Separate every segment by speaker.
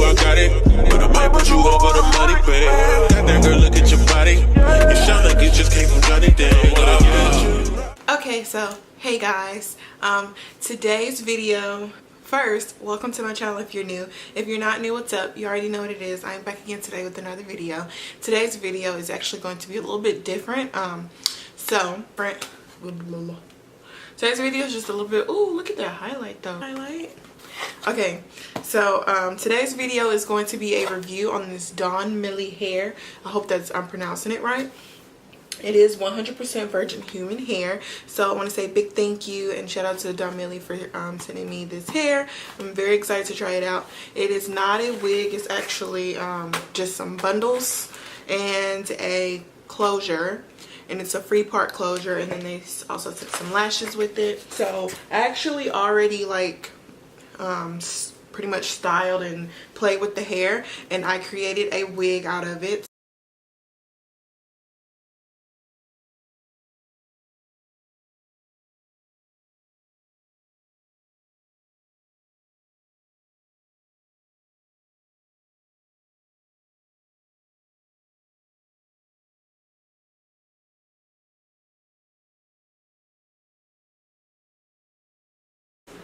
Speaker 1: I got it. But I might put you on for the money, babe. Goddamn girl, look at your body. You sound like you just came from Johnny Damn. What I get you.
Speaker 2: Okay, so hey guys, today's video. First, welcome to my channel if you're new. If you're not new, what's up? You already know what it is. I'm back again today with another video. Today's video is actually going to be a little bit different. Today's video is just a little bit, ooh, look at that highlight though. Highlight. Okay, so today's video is going to be a review on this Donmily hair. I hope I'm pronouncing it right. It is 100% virgin human hair. So I want to say a big thank you and shout out to Donmily for sending me this hair. I'm very excited to try it out. It is not a wig. It's actually just some bundles and a closure. And it's a free part closure. And then they also took some lashes with it. So I actually already like pretty much styled and played with the hair. And I created a wig out of it.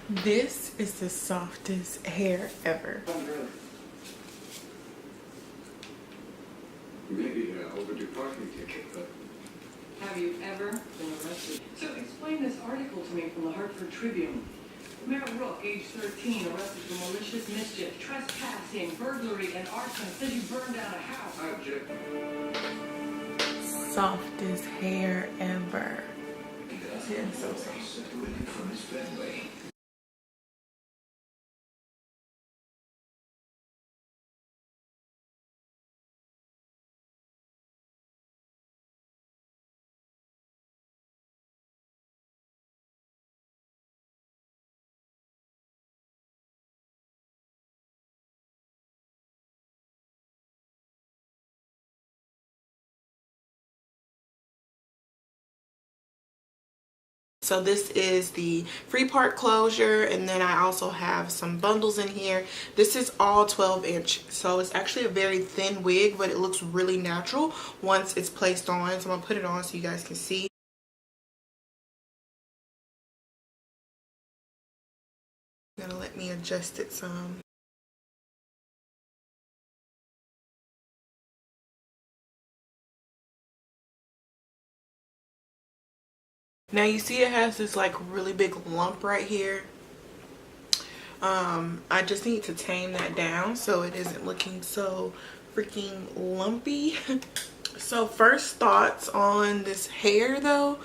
Speaker 2: This is the softest hair ever.
Speaker 3: Maybe overdue parking ticket, but...
Speaker 4: Have you ever been arrested? So explain this article to me from the Hartford Tribune. Mayor Rook, age 13, arrested for malicious mischief, trespassing, burglary, and arson. Says you burned down a house.
Speaker 3: Object.
Speaker 2: Softest hair ever. It's getting so soft.
Speaker 3: Separated from his family.
Speaker 2: So this is the free part closure, and then I also have some bundles in here. This is all 12-inch, so it's actually a very thin wig, but it looks really natural once it's placed on. So I'm gonna put it on so you guys can see. Gonna let me adjust it some. Now you see it has this like really big lump right here. I just need to tame that down so it isn't looking so freaking lumpy. So first thoughts on this hair though.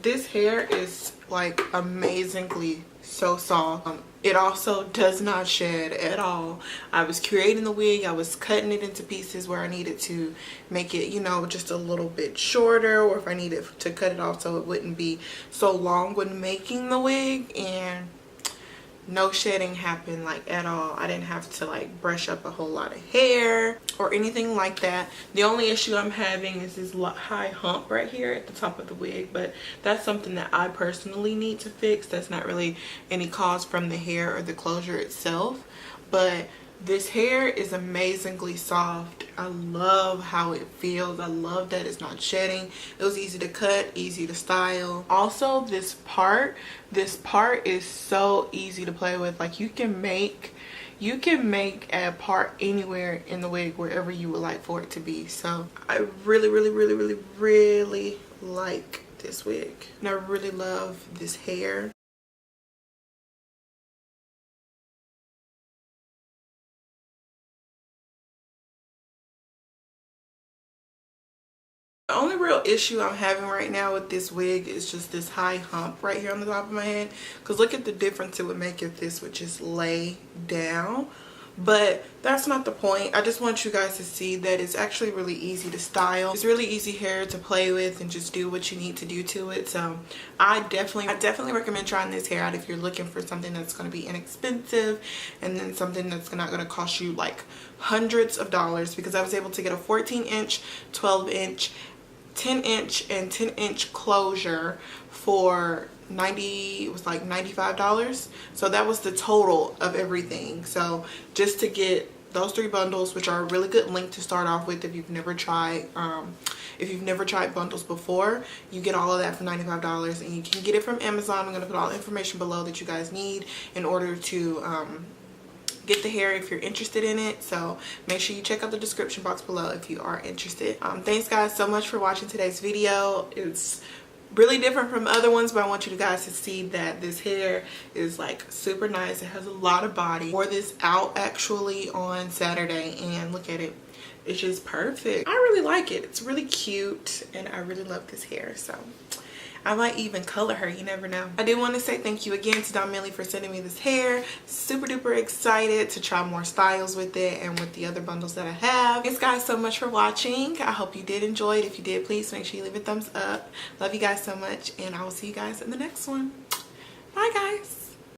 Speaker 2: This hair is like amazingly so soft. It also does not shed at all. I was creating the wig, I was cutting it into pieces where I needed to make it, you know, just a little bit shorter, or if I needed to cut it off so it wouldn't be so long when making the wig, and no shedding happened like at all. I didn't have to like brush up a whole lot of hair or anything like that. The only issue I'm having is this high hump right here at the top of the wig, but that's something that I personally need to fix. That's not really any cause from the hair or the closure itself, but this hair is amazingly soft. I love how it feels. I love that it's not shedding. It was easy to cut, easy to style. Also, this part is so easy to play with. Like you can make a part anywhere in the wig, wherever you would like for it to be. So I really like this wig, and I really love this hair. The only real issue I'm having right now with this wig is just this high hump right here on the top of my head. Because look at the difference it would make if this would just lay down. But that's not the point. I just want you guys to see that it's actually really easy to style. It's really easy hair to play with and just do what you need to do to it. So I definitely recommend trying this hair out if you're looking for something that's going to be inexpensive, and then something that's not going to cost you like hundreds of dollars, because I was able to get a 14-inch, 12-inch, 10-inch and 10-inch closure for it was like $95. So that was the total of everything. So just to get those 3 bundles, which are a really good link to start off with if you've never tried bundles before, you get all of that for $95, and you can get it from Amazon. I'm going to put all the information below that you guys need in order to get the hair if you're interested in it. So make sure you check out the description box below if you are interested. Thanks guys so much for watching today's video. It's really different from other ones, but I want you guys to see that this hair is like super nice. It has a lot of body. Wore this out actually on Saturday, and look at it, it's just perfect. I really like it. It's really cute, and I really love this hair. So I might even color her, you never know. I do want to say thank you again to Donmily for sending me this hair. Super duper excited to try more styles with it and with the other bundles that I have. Thanks guys so much for watching. I hope you did enjoy it. If you did, please make sure you leave a thumbs up. Love you guys so much, and I will see you guys in the next one. Bye guys.